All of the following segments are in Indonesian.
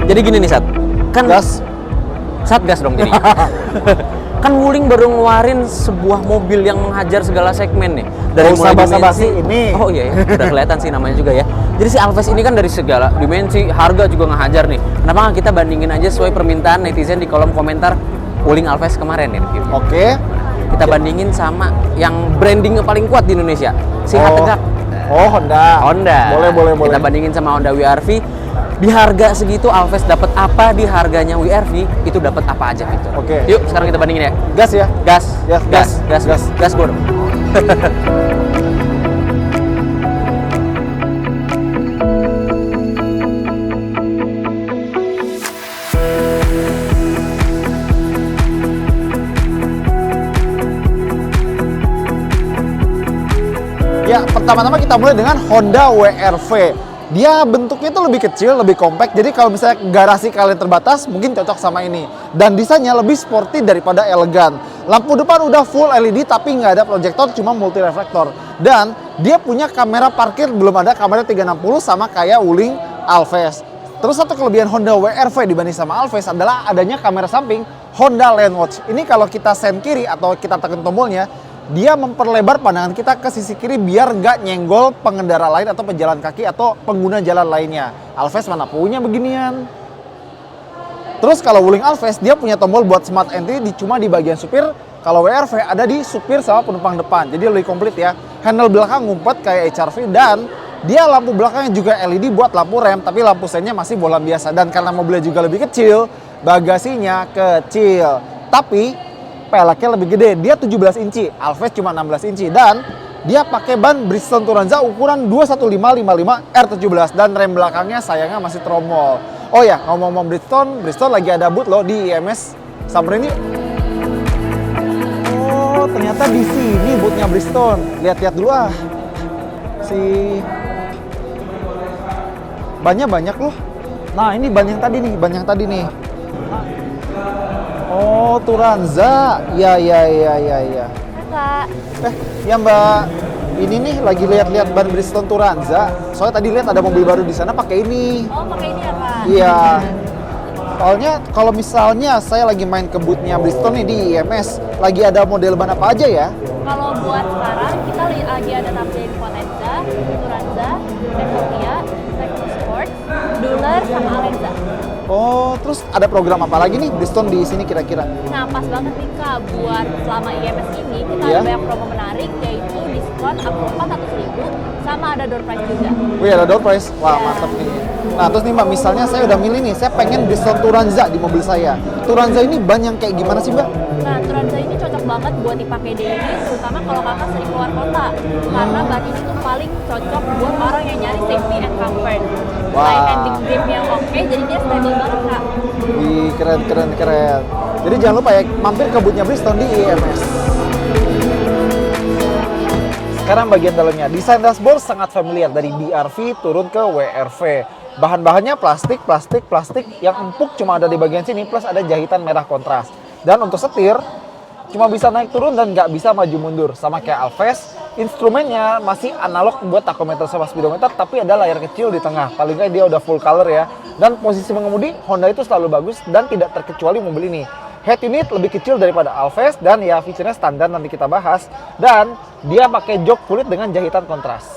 Jadi gini nih Sat, kan Gas. Satgas dong jadi. Kan Wuling baru ngeluarin sebuah mobil yang menghajar segala segmen nih. Dari mulai basa-basi dimensi ini. Oh iya ya, udah kelihatan sih namanya juga ya. Jadi si Alphest ini kan dari segala dimensi, harga juga ngehajar nih. Kenapa nggak kita bandingin aja sesuai permintaan netizen di kolom komentar Wuling Alphest kemarin ya reviewnya. Oke. Kita bandingin sama yang brandingnya paling kuat di Indonesia, si Tegak. Oh, Honda. Boleh. Kita bandingin sama Honda WR-V. Di harga segitu Alphest dapat apa, di harganya WR-V itu dapat apa aja gitu. Oke. Yuk sekarang kita bandingin ya. Gas ya. Gas bro. Ya, pertama-tama kita mulai dengan Honda WR-V. Dia bentuknya itu lebih kecil, lebih compact. Jadi kalau misalnya garasi kalian terbatas, mungkin cocok sama ini. Dan desainnya lebih sporty daripada elegan. Lampu depan udah full LED tapi nggak ada proyektor, cuma multi reflektor. Dan dia punya kamera parkir, belum ada kamera 360 sama kayak Wuling Alphest. Terus satu kelebihan Honda WR-V dibanding sama Alphest adalah adanya kamera samping Honda Lane Watch. Ini kalau kita sen kiri atau kita tekan tombolnya, dia memperlebar pandangan kita ke sisi kiri biar nggak nyenggol pengendara lain atau pejalan kaki atau pengguna jalan lainnya. Alphest mana punya beginian. Terus kalau Wuling Alphest dia punya tombol buat smart entry cuma di bagian supir. Kalau WR-V ada di supir sama penumpang depan. Jadi lebih komplit ya. Handle belakang ngumpet kayak HR-V dan dia lampu belakangnya juga LED buat lampu rem, tapi lampu sennya masih bola biasa. Dan karena mobilnya juga lebih kecil, bagasinya kecil. Tapi peleknya lebih gede, dia 17 inci, Alphest cuma 16 inci. Dan dia pakai ban Bridgestone Turanza ukuran 21555 R17 dan rem belakangnya sayangnya masih tromol. Oh ya, ngomong-ngomong Bridgestone lagi ada booth loh di IMS. Samperin yuk. Oh, ternyata di sini boothnya Bridgestone. Lihat-lihat dulu ah. Banyak loh. Nah, ini ban yang tadi nih, Oh, Turanza. Ya. Kak. Ya Mbak. Ini nih lagi lihat-lihat ban Bridgestone Turanza. Soalnya tadi lihat ada mobil baru di sana pakai ini. Oh, pakai ini ya, Kak? Iya. Soalnya kalau misalnya saya lagi main ke booth-nya Bridgestone nih di IMS, lagi ada model ban apa aja ya? Kalau buat sekarang kita lagi ada tampilin Potenza, Turanza, Teknovia, Teknosport, Dueler, sama Alenza. Oh, terus ada program apa lagi nih Bridgestone di sini kira-kira? Nah, pas banget nih Kak, buat selama IMS ini kita Iya. ada banyak promo menarik, yaitu diskon up to 400.000 sama ada door prize juga. Wih, ada door prize. Wah, Iya. mantap nih. Nah, terus nih Mbak, misalnya saya udah milih nih, saya pengen Bridgestone Turanza di mobil saya. Turanza ini ban yang kayak gimana sih Mbak? Nah, Turanza ini cocok banget buat dipakai daily, terutama kalau kakak sering keluar kota. Karena ban ini tuh paling cocok buat orang yang nyari safety and comfort. Wah. Selain handling grip yang oke, jadi dia stable banget Kak. Wih, keren. Jadi jangan lupa ya, mampir ke booth-nya Bridgestone di IMS. Sekarang bagian dalamnya, desain dashboard sangat familiar dari BR-V turun ke WR-V. Bahan-bahannya plastik yang empuk cuma ada di bagian sini, plus ada jahitan merah kontras. Dan untuk setir, cuma bisa naik turun dan nggak bisa maju mundur. Sama kayak Alphest, instrumennya masih analog buat tachometer sama speedometer, tapi ada layar kecil di tengah. Paling nggak dia udah full color ya. Dan posisi mengemudi, Honda itu selalu bagus dan tidak terkecuali mobil ini. Head unit lebih kecil daripada Alphest dan ya fiturnya standar nanti kita bahas. Dan dia pakai jok kulit dengan jahitan kontras.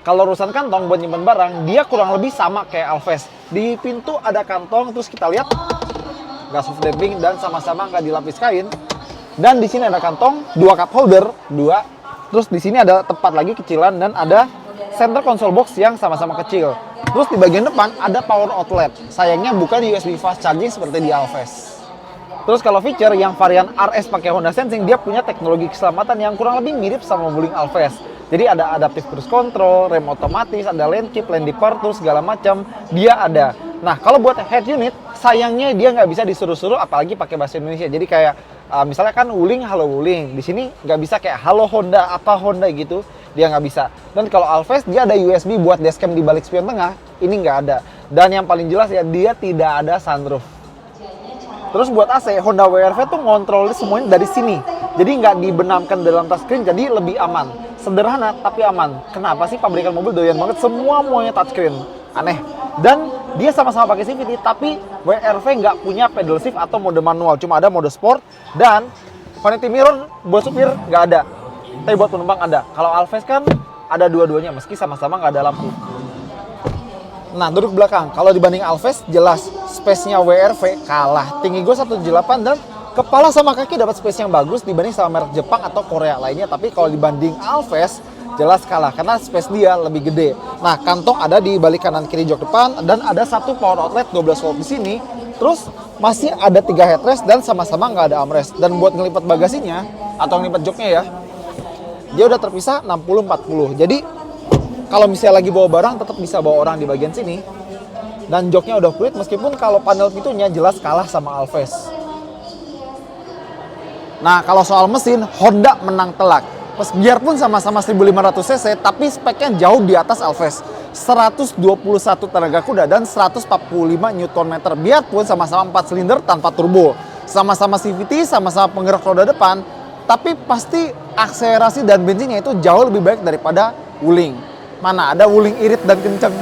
Kalau urusan kantong buat nyimpen barang, dia kurang lebih sama kayak Alphest. Di pintu ada kantong, terus kita lihat gas damping dan sama-sama nggak dilapis kain. Dan di sini ada kantong, 2 cup holder, 2. Terus di sini ada tempat lagi kecilan dan ada center console box yang sama-sama kecil. Terus di bagian depan ada power outlet. Sayangnya bukan USB fast charging seperti di Alphest. Terus kalau feature yang varian RS pakai Honda Sensing, dia punya teknologi keselamatan yang kurang lebih mirip sama Wuling Alphest. Jadi ada adaptive cruise control, rem otomatis, ada lane keep, lane departure, segala macam dia ada. Nah, kalau buat head unit, sayangnya dia nggak bisa disuruh-suruh, apalagi pakai bahasa Indonesia. Jadi kayak misalnya kan Wuling, halo Wuling. Di sini nggak bisa kayak halo Honda, apa Honda gitu. Dia nggak bisa. Dan kalau Alphest, dia ada USB buat dashcam di balik spion tengah. Ini nggak ada. Dan yang paling jelas ya, dia tidak ada sunroof. Terus buat AC, Honda WR-V tuh ngontrolnya semuanya dari sini. Jadi nggak dibenamkan dalam touchscreen, jadi lebih aman. Sederhana tapi aman. Kenapa sih pabrikan mobil doyan banget semuanya touchscreen? Aneh. Dan Dia sama-sama pakai CVT, tapi WRV nggak punya pedal shift atau mode manual, cuma ada mode sport, dan vanity mirror buat supir nggak ada, tapi buat penumpang ada. Kalau Alphest kan ada dua-duanya, meski sama-sama nggak ada lampu. Nah, duduk belakang. Kalau dibanding Alphest, jelas space-nya WRV kalah. Tinggi gue 178 dan kepala sama kaki dapat space yang bagus dibanding sama merek Jepang atau Korea lainnya. Tapi kalau dibanding Alphest, jelas kalah karena space dia lebih gede. Nah, kantong ada di balik kanan kiri jok depan dan ada satu power outlet 12 volt di sini. Terus masih ada 3 headrest dan sama-sama nggak ada armrest. Dan buat ngelipat bagasinya atau ngelipat joknya ya, dia udah terpisah 60-40. Jadi kalau misalnya lagi bawa barang tetap bisa bawa orang di bagian sini. Dan joknya udah fluid meskipun kalau panel pintunya jelas kalah sama Alphest. Nah, kalau soal mesin, Honda menang telak. Biarpun sama-sama 1500 cc, tapi speknya jauh di atas Alphest. 121 tenaga kuda dan 145 Nm. Biarpun sama-sama 4 silinder tanpa turbo. Sama-sama CVT, sama-sama penggerak roda depan. Tapi pasti akselerasi dan bensinnya itu jauh lebih baik daripada Wuling. Mana ada Wuling irit dan kenceng.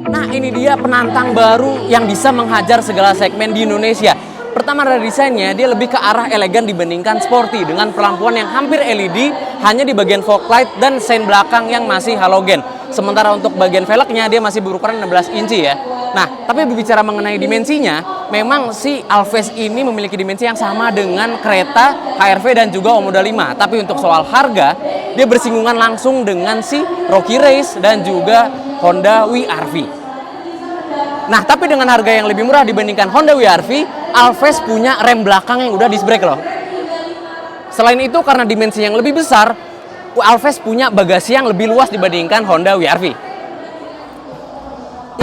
Nah, ini dia penantang baru yang bisa menghajar segala segmen di Indonesia. Pertama dari desainnya, dia lebih ke arah elegan dibandingkan sporty dengan pelampuan yang hampir LED hanya di bagian fog light dan sein belakang yang masih halogen. Sementara untuk bagian velgnya dia masih berukuran 16 inci ya. Nah, tapi berbicara mengenai dimensinya, memang si Alphest ini memiliki dimensi yang sama dengan kereta HRV dan juga Omoda 5. Tapi untuk soal harga, dia bersinggungan langsung dengan si Rocky Race dan juga Honda WRV. Nah, tapi dengan harga yang lebih murah dibandingkan Honda WRV, Alphest punya rem belakang yang udah disc brake loh. Selain itu, karena dimensi yang lebih besar, Alphest punya bagasi yang lebih luas dibandingkan Honda WRV.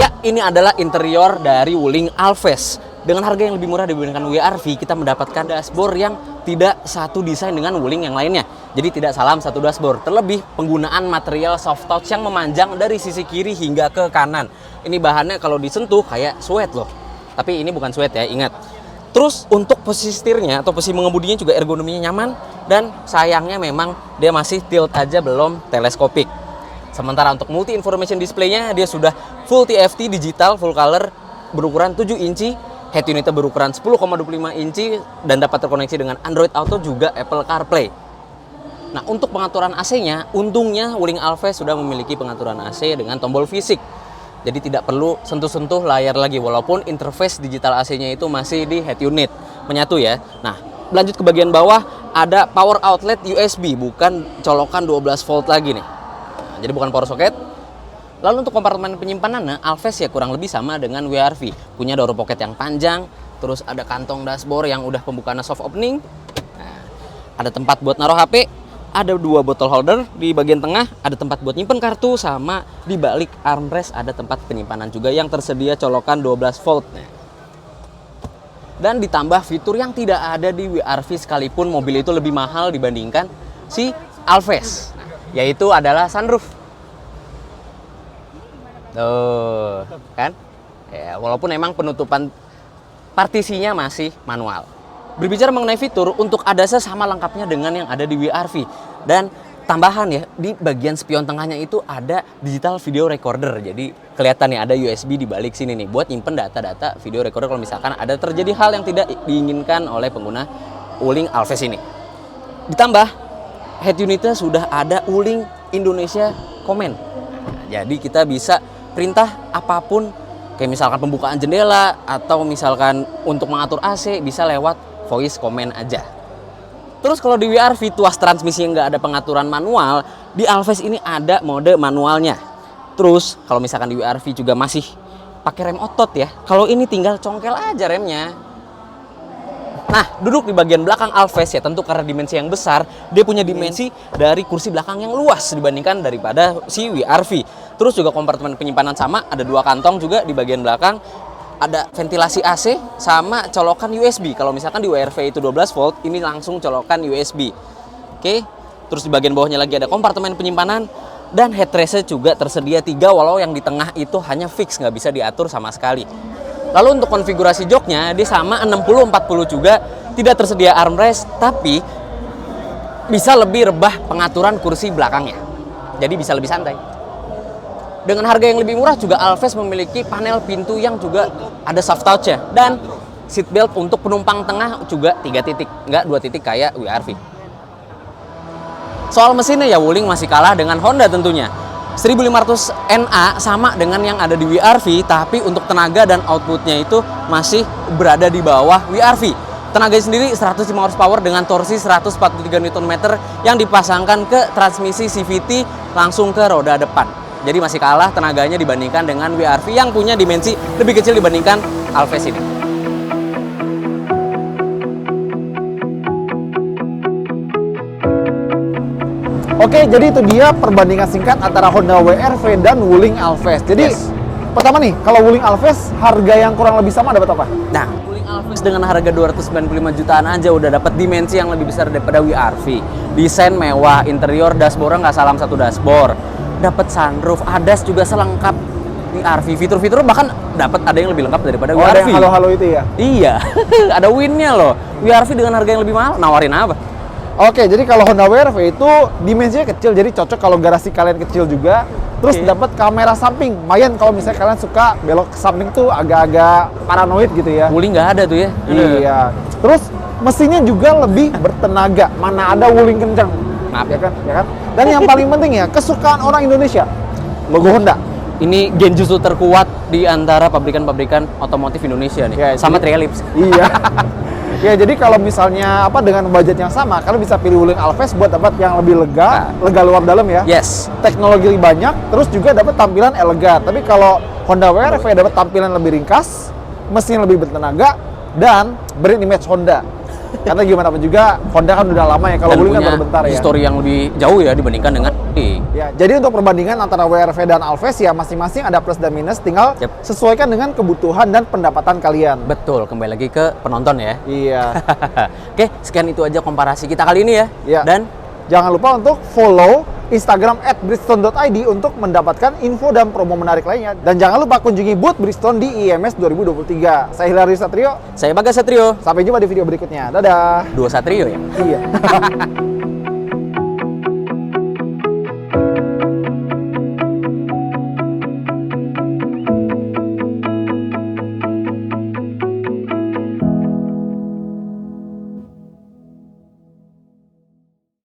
Ya, ini adalah interior dari Wuling Alphest. Dengan harga yang lebih murah dibandingkan WRV, kita mendapatkan dashboard yang tidak satu desain dengan Wuling yang lainnya. Jadi tidak salam satu dashboard. Terlebih penggunaan material soft touch yang memanjang dari sisi kiri hingga ke kanan. Ini bahannya kalau disentuh kayak suede loh. Tapi ini bukan suede ya, ingat. Terus untuk posisi setirnya atau posisi mengemudinya juga ergonominya nyaman. Dan sayangnya memang dia masih tilt aja, belum teleskopik. Sementara untuk multi information display-nya dia sudah full TFT digital full color berukuran 7 inci, head unitnya berukuran 10,25 inci dan dapat terkoneksi dengan Android Auto juga Apple CarPlay. Nah, untuk pengaturan AC-nya, untungnya Wuling Alphest sudah memiliki pengaturan AC dengan tombol fisik. Jadi tidak perlu sentuh-sentuh layar lagi walaupun interface digital AC-nya itu masih di head unit, menyatu ya. Nah, lanjut ke bagian bawah ada power outlet USB, bukan colokan 12 volt lagi nih. Jadi bukan power socket. Lalu untuk kompartemen penyimpanannya, Alphest ya kurang lebih sama dengan WRV. Punya door pocket yang panjang, terus ada kantong dashboard yang udah pembukaannya soft opening. Nah, ada tempat buat naruh HP, ada 2 bottle holder di bagian tengah, ada tempat buat nyimpen kartu, sama di balik armrest ada tempat penyimpanan juga yang tersedia colokan 12 volt. Dan ditambah fitur yang tidak ada di WRV sekalipun mobil itu lebih mahal dibandingkan si Alphest. Yaitu adalah sunroof. Tuh, kan? Ya, walaupun emang penutupan partisinya masih manual. Berbicara mengenai fitur, untuk ADAS sama lengkapnya dengan yang ada di WRV. Dan tambahan ya, di bagian spion tengahnya itu ada digital video recorder. Jadi kelihatan nih ada USB di balik sini nih buat nyimpen data-data video recorder kalau misalkan ada terjadi hal yang tidak diinginkan oleh pengguna Wuling Alphest ini. Ditambah head unitnya sudah ada Wuling Indonesia Command. Jadi kita bisa perintah apapun, kayak misalkan pembukaan jendela atau misalkan untuk mengatur AC bisa lewat voice command aja. Terus kalau di WRV tuas transmisi yang nggak ada pengaturan manual, di Alphest ini ada mode manualnya. Terus kalau misalkan di WRV juga masih pakai rem otot ya. Kalau ini tinggal congkel aja remnya. Nah, duduk di bagian belakang Alphest ya tentu karena dimensi yang besar, dia punya dimensi dari kursi belakang yang luas dibandingkan daripada si WRV. Terus juga kompartemen penyimpanan sama, ada 2 kantong juga di bagian belakang. Ada ventilasi AC sama colokan USB. Kalau misalkan di WRV itu 12 volt, ini langsung colokan USB. Oke. Terus di bagian bawahnya lagi ada kompartemen penyimpanan dan headrest-nya juga tersedia 3 walau yang di tengah itu hanya fix, nggak bisa diatur sama sekali. Lalu untuk konfigurasi joknya dia sama 60-40 juga, tidak tersedia armrest, tapi bisa lebih rebah pengaturan kursi belakangnya. Jadi bisa lebih santai. Dengan harga yang lebih murah juga Alphest memiliki panel pintu yang juga ada soft touch-nya. Dan seatbelt untuk penumpang tengah juga 3 titik, nggak 2 titik kayak WRV. Soal mesinnya ya Wuling masih kalah dengan Honda tentunya. 1500 NA sama dengan yang ada di WRV, tapi untuk tenaga dan outputnya itu masih berada di bawah WRV. Tenaganya sendiri 105 horsepower dengan torsi 143 Nm yang dipasangkan ke transmisi CVT langsung ke roda depan. Jadi masih kalah tenaganya dibandingkan dengan WRV yang punya dimensi lebih kecil dibandingkan Alphest ini. Oke, jadi itu dia perbandingan singkat antara Honda WRV dan Wuling Alphest. Jadi pertama nih, kalau Wuling Alphest harga yang kurang lebih sama dapat apa? Nah, Wuling Alphest dengan harga 295 jutaan aja udah dapat dimensi yang lebih besar daripada WRV. Desain mewah, interior dashboard nggak salam satu dashboard. Dapat sunroof, ADAS juga selengkap WRV. Fitur-fitur bahkan dapat ada yang lebih lengkap daripada WRV. Ada yang halo-halo itu ya? Iya, ada win-nya loh. WRV dengan harga yang lebih mahal, nawarin apa? Oke, jadi kalau Honda WRV itu dimensinya kecil, jadi cocok kalau garasi kalian kecil juga. Terus dapat kamera samping. Lumayan kalau misalnya kalian suka belok ke samping tuh agak-agak paranoid gitu ya. Wuling nggak ada tuh ya. Iya. Terus mesinnya juga lebih bertenaga. Mana ada Wuling kencang. Maaf Ya kan? Ya kan? Dan yang paling penting ya, kesukaan orang Indonesia. Logo Honda. Ini genjutsu terkuat di antara pabrikan-pabrikan otomotif Indonesia nih. Ya, sama jadi- Trialips. Iya. Ya, jadi kalau misalnya dengan budget yang sama, kalian bisa pilih Wuling Alphest buat dapat yang lebih lega, lega luar dalam ya. Yes. Teknologi lebih banyak, terus juga dapat tampilan elegan. Tapi kalau Honda WRV dapat tampilan lebih ringkas, mesin lebih bertenaga, dan brand image Honda. Karena gimana pun juga Honda kan udah lama ya, kalau Dan Wuling kan punya baru bentar ya. histori yang lebih jauh ya dibandingkan dengan Ya, jadi untuk perbandingan antara WRV dan Alphest ya masing-masing ada plus dan minus, tinggal Yep. sesuaikan dengan kebutuhan dan pendapatan kalian. Betul, kembali lagi ke penonton ya. Iya. Oke, sekian itu aja komparasi kita kali ini ya. Iya. Dan Jangan lupa untuk follow Instagram @bridgestone.id untuk mendapatkan info dan promo menarik lainnya. Dan jangan lupa kunjungi booth Bridgestone di IMS 2023. Saya Hilary Satrio, saya Bagas Satrio. sampai jumpa di video berikutnya. Dadah. Dua Satrio ya. Iya.